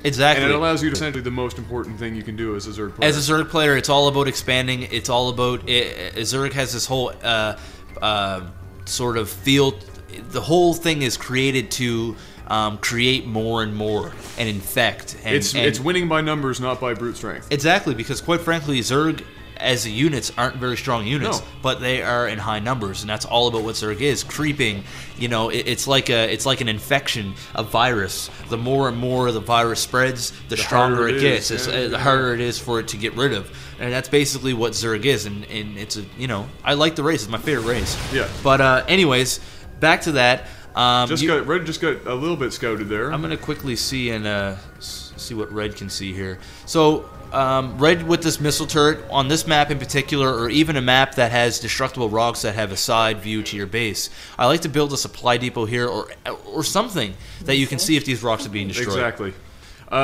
Exactly. And it allows you to essentially the most important thing you can do as a Zerg player. As a Zerg player, it's all about expanding. It's all about... Zerg has this whole sort of field... The whole thing is created to create more and more and infect. And, it's winning by numbers, not by brute strength. Exactly, because quite frankly, Zerg as units aren't very strong units, No. but they are in high numbers, and that's all about what Zerg is. Creeping, you know, it's like an infection, a virus. The more and more the virus spreads, the stronger it gets. The harder it is for it to get rid of, and that's basically what Zerg is. And it's a, you know, I like the race. It's my favorite race. Yeah. But anyways, back to that. Red just got a little bit scouted there. I'm gonna quickly see and see what Red can see here. So Red with this missile turret on this map in particular, or even a map that has destructible rocks that have a side view to your base. I like to build a supply depot here, or something that you can see if these rocks are being destroyed. Exactly.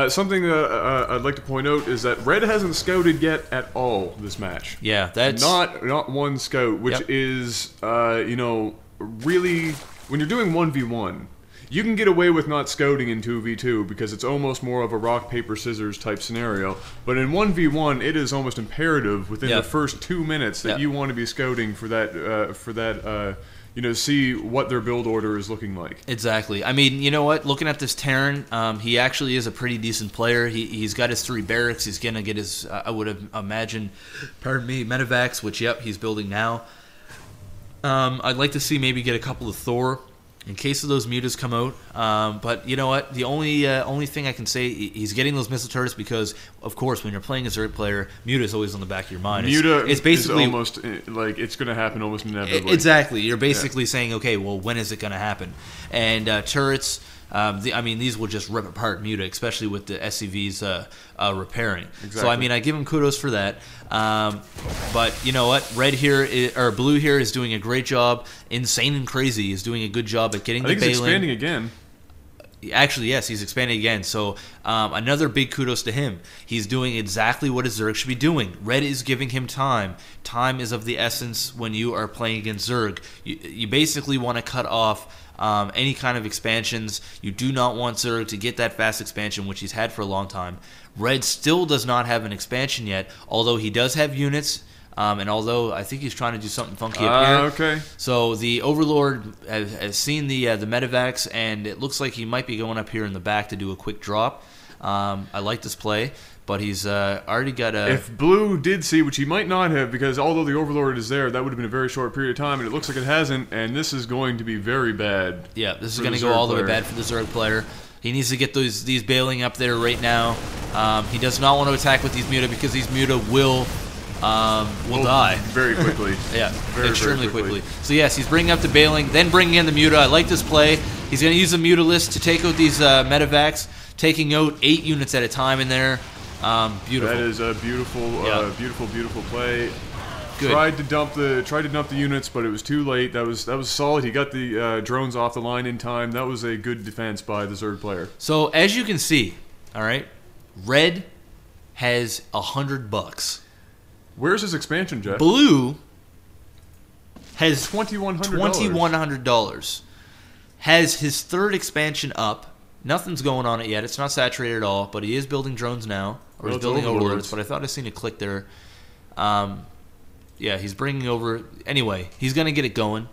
Something that I'd like to point out is that Red hasn't scouted yet at all this match. Yeah, that's not one scout, which is you know, really, when you're doing 1v1, you can get away with not scouting in 2v2 because it's almost more of a rock, paper, scissors type scenario. But in 1v1, it is almost imperative within the first 2 minutes that you want to be scouting for that, you know, see what their build order is looking like. Exactly. I mean, you know what? Looking at this Terran, he actually is a pretty decent player. He's got his 3 barracks. He's going to get his, I would have imagined, pardon me, medevacs, which, yep, he's building now. I'd like to see maybe get a couple of Thor in case of those mutas come out. But you know what? The only thing I can say, he's getting those missile turrets because, of course, when you're playing a Zerg player, muta is always on the back of your mind. It's basically almost like it's going to happen almost inevitably. Exactly. You're basically saying, okay, well, when is it going to happen? And turrets, I mean, these will just rip apart muta, especially with the SCVs repairing. Exactly. So I mean, I give him kudos for that. But you know what? Red here, or blue here, is doing a great job. InsaneNcrazy is doing a good job at getting the bailing. He's expanding again. Actually, yes, he's expanding again. So another big kudos to him. He's doing exactly what a Zerg should be doing. Red is giving him time. Time is of the essence when you are playing against Zerg. You basically want to cut off any kind of expansions. You do not want Zerg to get that fast expansion, which he's had for a long time. Red still does not have an expansion yet, although he does have units. And although I think he's trying to do something funky up here. Okay. So the Overlord has seen the medevacs, and it looks like he might be going up here in the back to do a quick drop. I like this play, but he's already got a... If Blue did see, which he might not have, because although the Overlord is there, that would have been a very short period of time, and it looks like it hasn't, and this is going to be very bad. Yeah, this is going to go all the way bad for the Zerg player. He needs to get these bailing up there right now. He does not want to attack with these muta because these muta will die very quickly. Yeah, extremely quickly. So yes, he's bringing up the bailing, then bringing in the muta. I like this play. He's going to use the muta list to take out these medevacs, taking out 8 units at a time in there. Beautiful. That is a beautiful, beautiful play. Good. Tried to dump the units, but it was too late. That was solid. He got the drones off the line in time. That was a good defense by the Zerg player. So as you can see, all right, Red has $100. Where's his expansion, Jeff? Blue has $2,100. Has his 3rd expansion up. Nothing's going on it yet. It's not saturated at all, but he is building drones now. Or he's building overlords, but I thought I seen a click there. Yeah, he's bringing over... Anyway, he's going to get it going.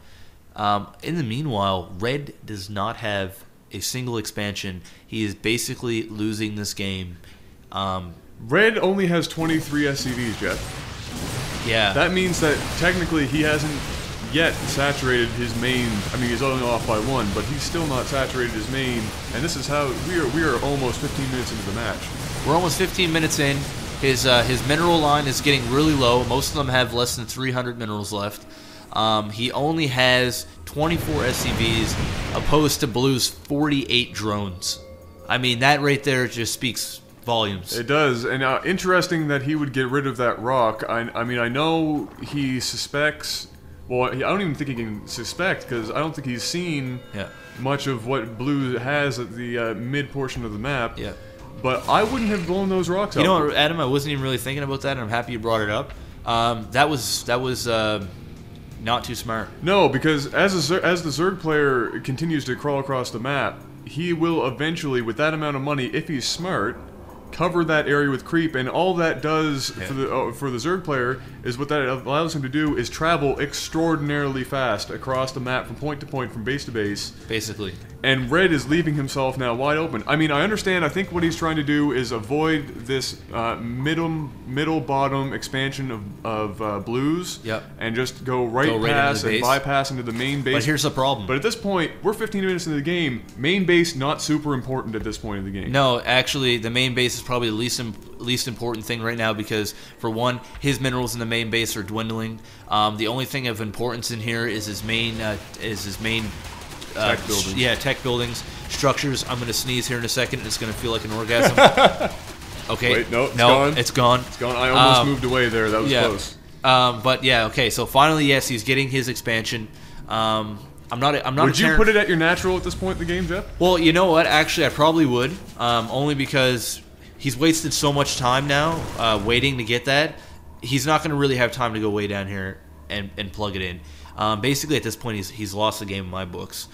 In the meanwhile, Red does not have a single expansion. He is basically losing this game. Red only has 23 SCVs, Jeff. Yeah. That means that technically he hasn't yet saturated his main. I mean, he's only off by 1, but he's still not saturated his main. And this is how we are almost 15 minutes into the match. We're almost 15 minutes in. His mineral line is getting really low. Most of them have less than 300 minerals left. He only has 24 SCVs opposed to Blue's 48 drones. I mean, that right there just speaks volumes. It does, and interesting that he would get rid of that rock. I mean, I know he suspects... Well, I don't even think he can suspect, because I don't think he's seen much of what Blue has at the mid portion of the map. Yeah. But I wouldn't have blown those rocks out. You know what, Adam, I wasn't even really thinking about that, and I'm happy you brought it up. That was not too smart. No, because as the Zerg player continues to crawl across the map, he will eventually, with that amount of money, if he's smart, cover that area with creep, and all that does for the Zerg player is what that allows him to do is travel extraordinarily fast across the map from point to point, from base to base. Basically. And Red is leaving himself now wide open. I mean, I understand. I think what he's trying to do is avoid this middle-bottom expansion of blues, and just go right past and bypass into the main base. But here's the problem. But at this point, we're 15 minutes into the game. Main base not super important at this point in the game. No, actually, the main base is probably the least important thing right now because, for one, his minerals in the main base are dwindling. The only thing of importance in here is his main tech buildings. Yeah, tech buildings, structures. I'm going to sneeze here in a second, and it's going to feel like an orgasm. Okay. Wait, no, it's gone. It's gone. It's gone. I almost moved away there. That was close. But yeah, okay. So finally, yes, he's getting his expansion. I'm not. Would you put it at your natural at this point in the game, Jeff? Well, you know what? Actually, I probably would. Only because he's wasted so much time now waiting to get that. He's not going to really have time to go way down here and plug it in. Basically, at this point, he's lost the game in my books.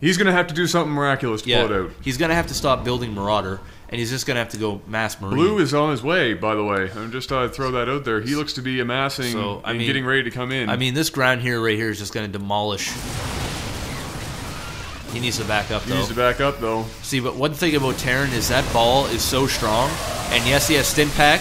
He's going to have to do something miraculous to pull it out. He's going to have to stop building Marauder, and he's just going to have to go mass Marine. Blue is on his way, by the way. I'm just throw that out there. He looks to be amassing and getting ready to come in. I mean, this ground here, right here, is just going to demolish. He needs to back up, though. He needs to back up, though. See, but one thing about Terran is that ball is so strong, and yes, he has Stim Pack.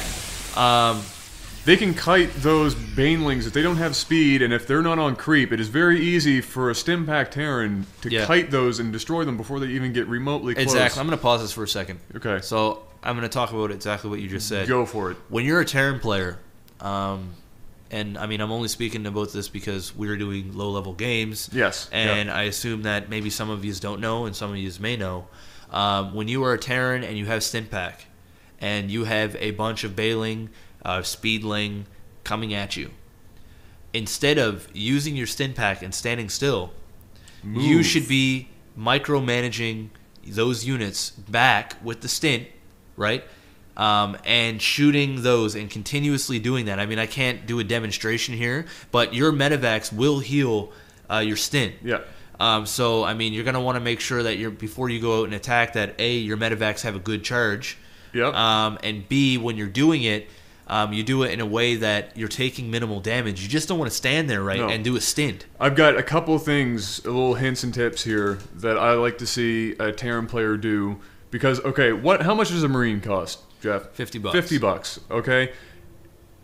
They can kite those Banelings if they don't have speed, and if they're not on creep, it is very easy for a Stim Pack Terran to kite those and destroy them before they even get remotely close. Exactly. I'm going to pause this for a second. Okay. So I'm going to talk about exactly what you just said. Go for it. When you're a Terran player, and I mean, I'm only speaking about this because we're doing low-level games. Yes. And I assume that maybe some of you don't know, and some of you may know. When you are a Terran and you have Stim Pack, and you have a bunch of Baneling, Speedling coming at you, instead of using your Stim Pack and standing still, you should be micromanaging those units back with the stint, right? And shooting those and continuously doing that. I mean, I can't do a demonstration here, but your medevacs will heal your stint. Yeah. So, I mean, you're going to want to make sure that before you go out and attack, that A, your medevacs have a good charge. Yep. And B, when you're doing it, you do it in a way that you're taking minimal damage. You just don't want to stand there, and do a stint. I've got a couple things, little hints and tips here that I like to see a Terran player do. Because, okay, how much does a Marine cost, Jeff? $50. $50, okay?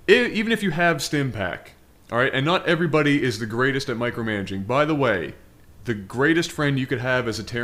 Even if you have Stim Pack, all right? And not everybody is the greatest at micromanaging. By the way, the greatest friend you could have as a Terran